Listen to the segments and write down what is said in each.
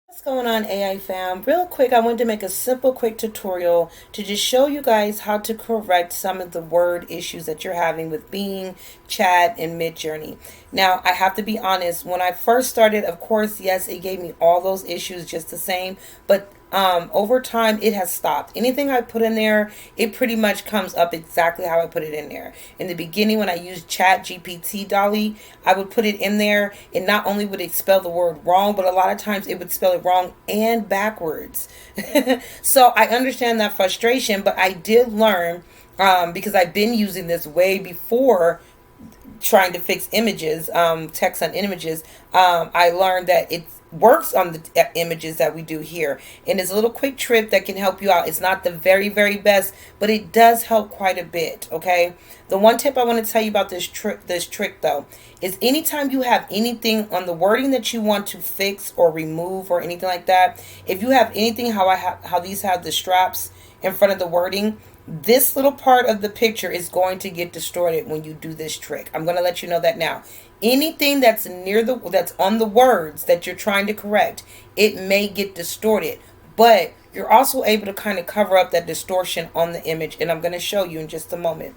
What's going on, AI fam? Real quick, I wanted to make a simple quick tutorial to just show you guys how to correct some of the word issues that you're having with Bing, Chat, and Midjourney. Now, I have to be honest, when I first started, of course, yes, it gave me all those issues just the same, but over time it has stopped. Anything I put in there, it pretty much comes up exactly how I put it in there. In the beginning, when I used Chat GPT Dolly, I would put it in there, and not only would it spell the word wrong, but a lot of times it would spell it wrong and backwards. So I understand that frustration, but I did learn, because I've been using this way before trying to fix images, text on images. I learned that it works on the images that we do here, and it's a little quick trick that can help you out. It's not the very best, but it does help quite a bit. Okay, the one tip I want to tell you about this trick though is anytime you have anything on the wording that you want to fix or remove or anything like that, if you have anything how these have the straps in front of the wording, this little part of the picture is going to get distorted when you do this trick. I'm going to let you know that now. Anything that's that's on the words that you're trying to correct, it may get distorted, but you're also able to kind of cover up that distortion on the image, and I'm going to show you in just a moment.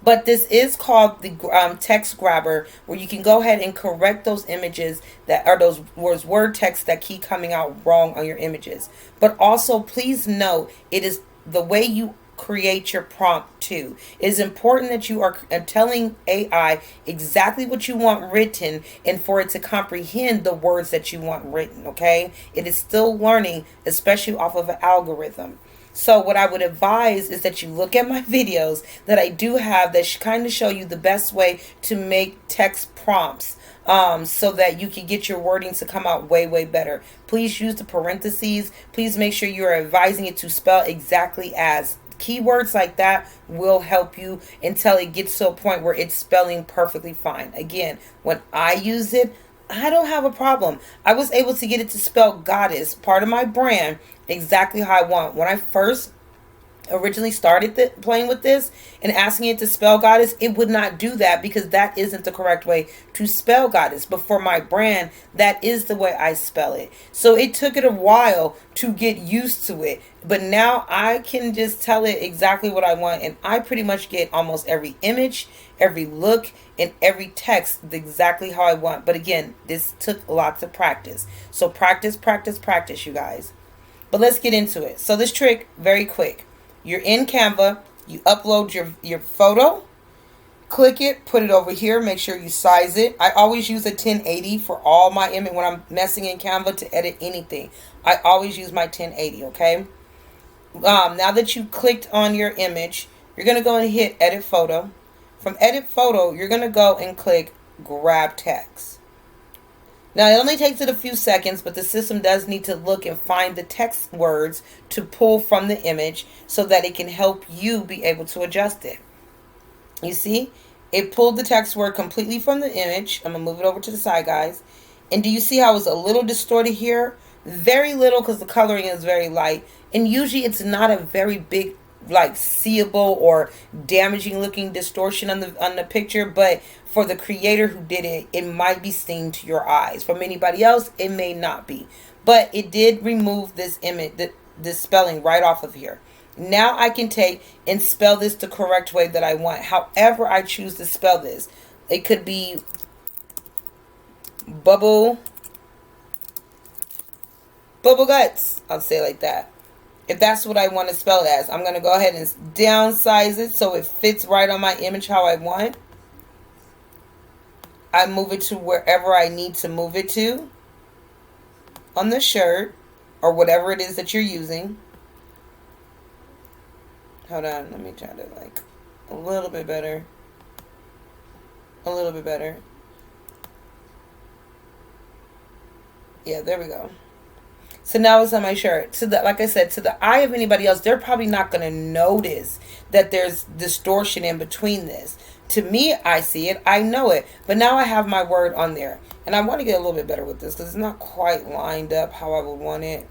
But this is called the text grabber, where you can go ahead and correct those images that are those word text that keep coming out wrong on your images. But also, please note, it is the way you create your prompt too. It is important that you are telling AI exactly what you want written, and for it to comprehend the words that you want written. Okay, it is still learning, especially off of an algorithm. So what I would advise is that you look at my videos that I do have that kind of show you the best way to make text prompts, so that you can get your wording to come out way better. Please use the parentheses. Please make sure you are advising it to spell exactly as. Keywords like that will help you until it gets to a point where it's spelling perfectly fine. Again, when I use it, I don't have a problem. I was able to get it to spell goddess, part of my brand, exactly how I want. When I first originally started playing with this and asking it to spell goddess, it would not do that because that isn't the correct way to spell goddess. But for my brand, that is the way I spell it. So it took it a while to get used to it. But now I can just tell it exactly what I want, and I pretty much get almost every image, every look, and every text exactly how I want. But again, this took lots of practice. So practice, you guys. But let's get into it. So this trick, very quick. You're in Canva, you upload your photo, click it, put it over here, make sure you size it. I always use a 1080 for all my image when I'm messing in Canva to edit anything. I always use my 1080, okay? Now that you clicked on your image, you're going to go and hit edit photo. From edit photo, you're going to go and click grab text. Now, it only takes it a few seconds, but the system does need to look and find the text words to pull from the image so that it can help you be able to adjust it. You see, it pulled the text word completely from the image. I'm going to move it over to the side, guys. And do you see how it's a little distorted here? Very little, because the coloring is very light. And usually it's not a very big, like, seeable or damaging looking distortion on the picture, but for the creator who did it, it might be seen to your eyes. From anybody else, it may not be. But it did remove this image, this spelling right off of here. Now I can take and spell this the correct way that I want. However I choose to spell this. It could be bubble guts. I'll say it like that. If that's what I want to spell it as, I'm going to go ahead and downsize it so it fits right on my image how I want. I move it to wherever I need to move it to on the shirt or whatever it is that you're using. Hold on, let me try to like a little bit better. A little bit better. Yeah, there we go. So now it's on my shirt. So that, like I said, to the eye of anybody else, they're probably not going to notice that there's distortion in between this. To me, I see it. I know it. But now I have my word on there. And I want to get a little bit better with this because it's not quite lined up how I would want it.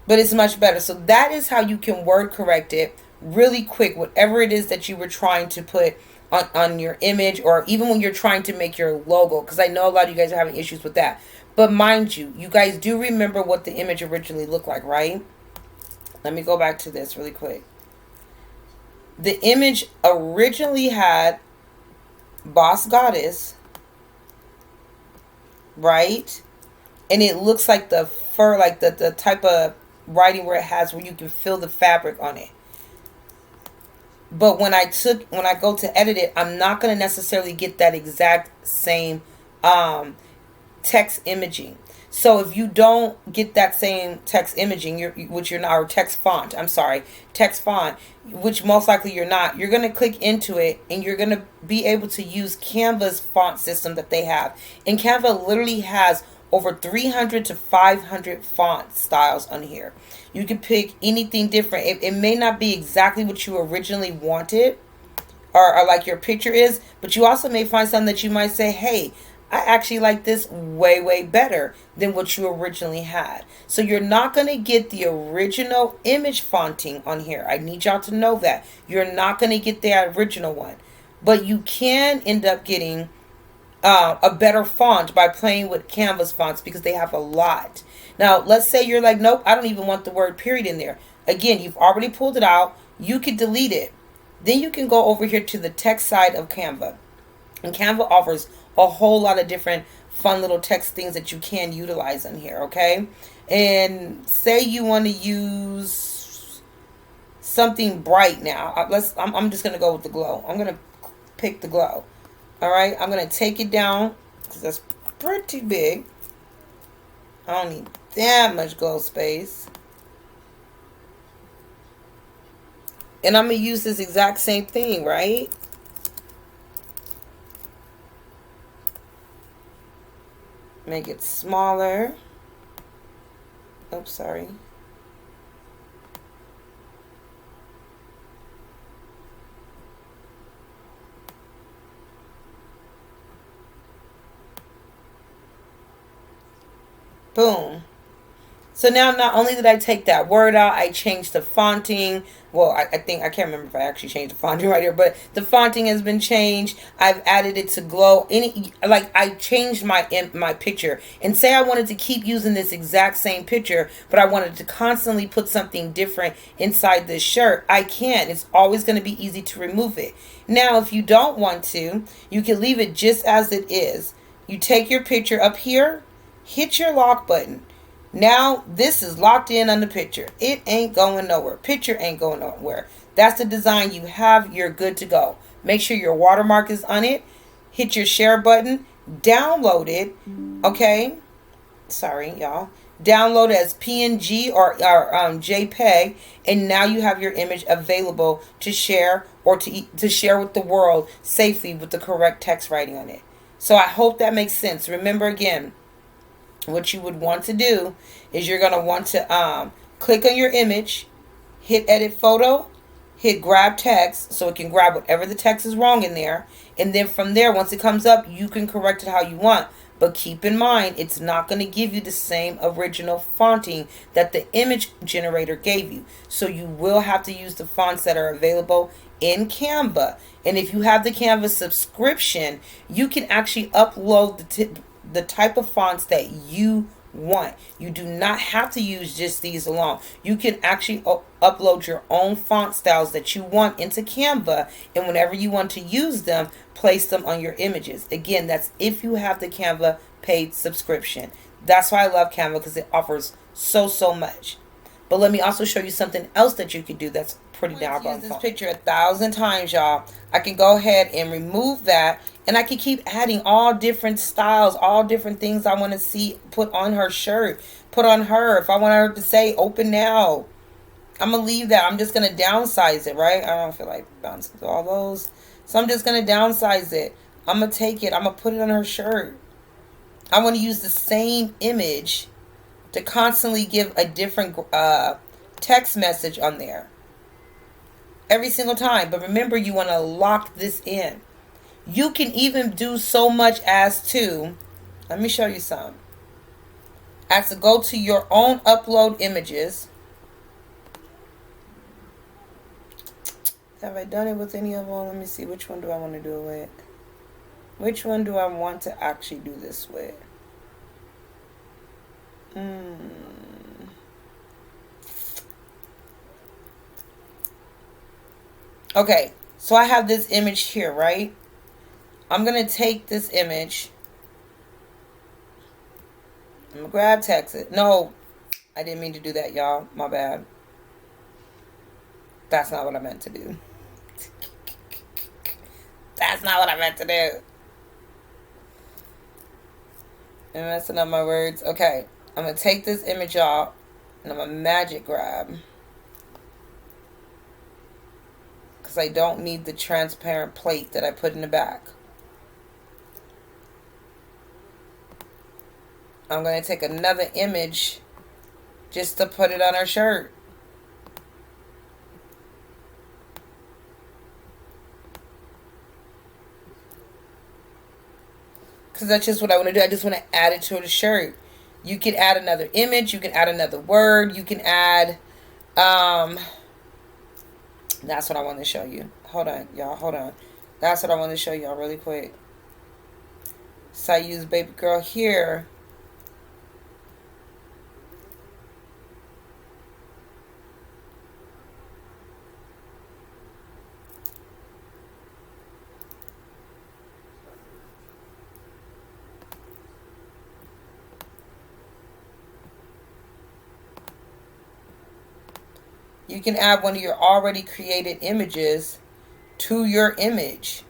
But it's much better. So that is how you can word correct it really quick. Whatever it is that you were trying to put on your image, or even when you're trying to make your logo, because I know a lot of you guys are having issues with that. But mind you, you guys do remember what the image originally looked like, right? Let me go back to this really quick. The image originally had Boss Goddess, right? And it looks like the fur, like the type of writing where it has, where you can feel the fabric on it. But when I go to edit it, I'm not going to necessarily get that exact same text imaging. So if you don't get that same text imaging, which you're not, or text font, I'm sorry, text font, which most likely you're not, you're going to click into it and you're going to be able to use Canva's font system that they have. And Canva literally has over 300 to 500 font styles on here. You can pick anything different. It may not be exactly what you originally wanted, or like your picture is, but you also may find something that you might say, hey, I actually like this way better than what you originally had. So you're not going to get the original image fonting on here. I need y'all to know that. You're not going to get the original one. But you can end up getting a better font by playing with Canva's fonts, because they have a lot. Now, let's say you're like, nope, I don't even want the word period in there. Again, you've already pulled it out. You can delete it. Then you can go over here to the text side of Canva. And Canva offers a whole lot of different fun little text things that you can utilize in here, okay? And say you want to use something bright now. I'm just going to go with the glow. I'm going to pick the glow. All right, I'm going to take it down because that's pretty big. I don't need that much glow space. And I'm going to use this exact same thing, right? Make it smaller. Oops, sorry. Boom. So now not only did I take that word out, I changed the fonting. Well, I think, I can't remember if I actually changed the fonting right here, but the fonting has been changed. I've added it to glow. I changed my picture. And say I wanted to keep using this exact same picture, but I wanted to constantly put something different inside this shirt, I can. It's always going to be easy to remove it. Now, if you don't want to, you can leave it just as it is. You take your picture up here, hit your lock button. Now, this is locked in on the picture. It ain't going nowhere. Picture ain't going nowhere. That's the design you have. You're good to go. Make sure your watermark is on it. Hit your share button. Download it. Okay? Sorry, y'all. Download it as PNG or JPEG. And now you have your image available to share, or to share with the world safely with the correct text writing on it. So I hope that makes sense. Remember, again, what you would want to do is you're going to want to click on your image, hit edit photo, hit grab text, so it can grab whatever the text is wrong in there. And then from there, once it comes up, you can correct it how you want. But keep in mind, it's not going to give you the same original fonting that the image generator gave you. So you will have to use the fonts that are available in Canva. And if you have the Canva subscription, you can actually upload the type of fonts that you want. You do not have to use just these alone. You can actually upload your own font styles that you want into Canva, and whenever you want to use them, place them on your images. Again, that's if you have the Canva paid subscription. That's why I love Canva, because it offers so much. But let me also show you something else that you can do that's pretty doggone fun. This picture 1,000 times, y'all. I can go ahead and remove that, and I can keep adding all different styles, all different things I want to see put on her shirt, put on her. If I want her to say open now, I'm going to leave that. I'm just going to downsize it, right? I don't feel like bouncing through all those. So I'm just going to downsize it. I'm going to take it. I'm going to put it on her shirt. I want to use the same image to constantly give a different text message on there every single time. But remember, you want to lock this in. You can even do so much as to, let me show you some, as to go to your own upload images. Have I done it with any of them? Let me see. Which one do I want to do it with? Which one do I want to actually do this with? Okay, so I have this image here, right? I'm going to take this image. I'm going to grab text it. No, I didn't mean to do that, y'all. My bad. That's not what I meant to do. That's not what I meant to do. I'm messing up my words. Okay, I'm going to take this image off, and I'm going to magic grab. Because I don't need the transparent plate that I put in the back. I'm going to take another image just to put it on her shirt. Because that's just what I want to do. I just want to add it to the shirt. You can add another image. You can add another word. You can add... That's what I want to show you. Hold on, y'all. Hold on. That's what I want to show y'all really quick. So I use baby girl here. You can add one of your already created images to your image.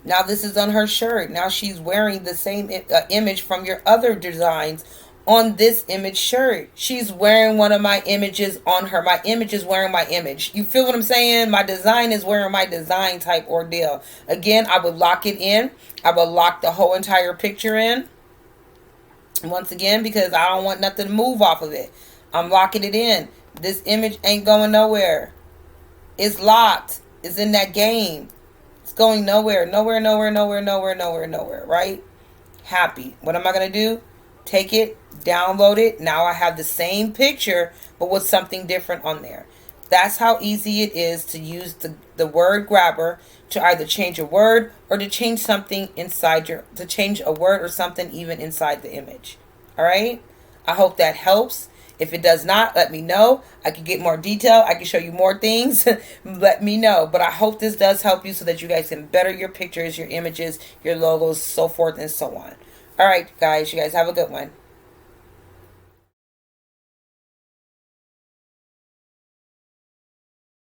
Now this is on her shirt. Now she's wearing the same image from your other designs on this image shirt. She's wearing one of my images on her. My image is wearing my image. You feel what I'm saying? My design is wearing my design type ordeal. Again, I would lock it in. I would lock the whole entire picture in. Once again, because I don't want nothing to move off of it. I'm locking it in. This image ain't going nowhere. It's locked. It's in that game. It's going nowhere. Nowhere, nowhere, nowhere, nowhere, nowhere, nowhere, right? Happy. What am I going to do? Take it, download it. Now I have the same picture, but with something different on there. That's how easy it is to use the word grabber to either change a word or to change something inside to change a word or something even inside the image. All right? I hope that helps. If it does not, let me know. I can get more detail. I can show you more things. Let me know. But I hope this does help you so that you guys can better your pictures, your images, your logos, so forth and so on. All right, guys. You guys have a good one.